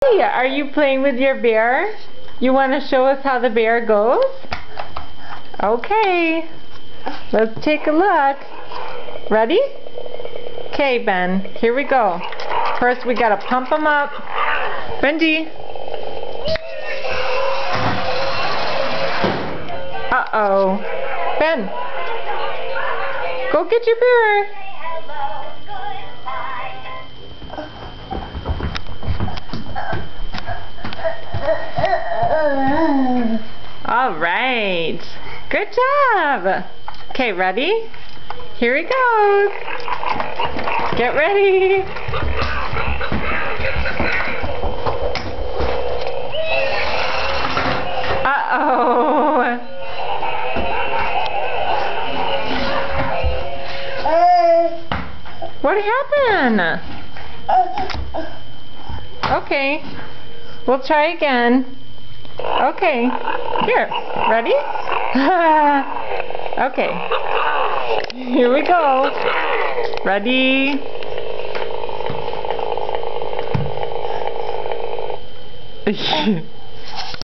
Hey, are you playing with your bear? You want to show us how the bear goes? Okay, let's take a look. Ready? Okay, Ben, here we go. First we gotta pump him up. Benji. Uh-oh. Ben, go get your bear. All right. Good job. Okay, ready? Here he goes. Get ready. Uh-oh. What happened? Okay. We'll try again. Okay. Here. Ready? Okay. Here we go. Ready?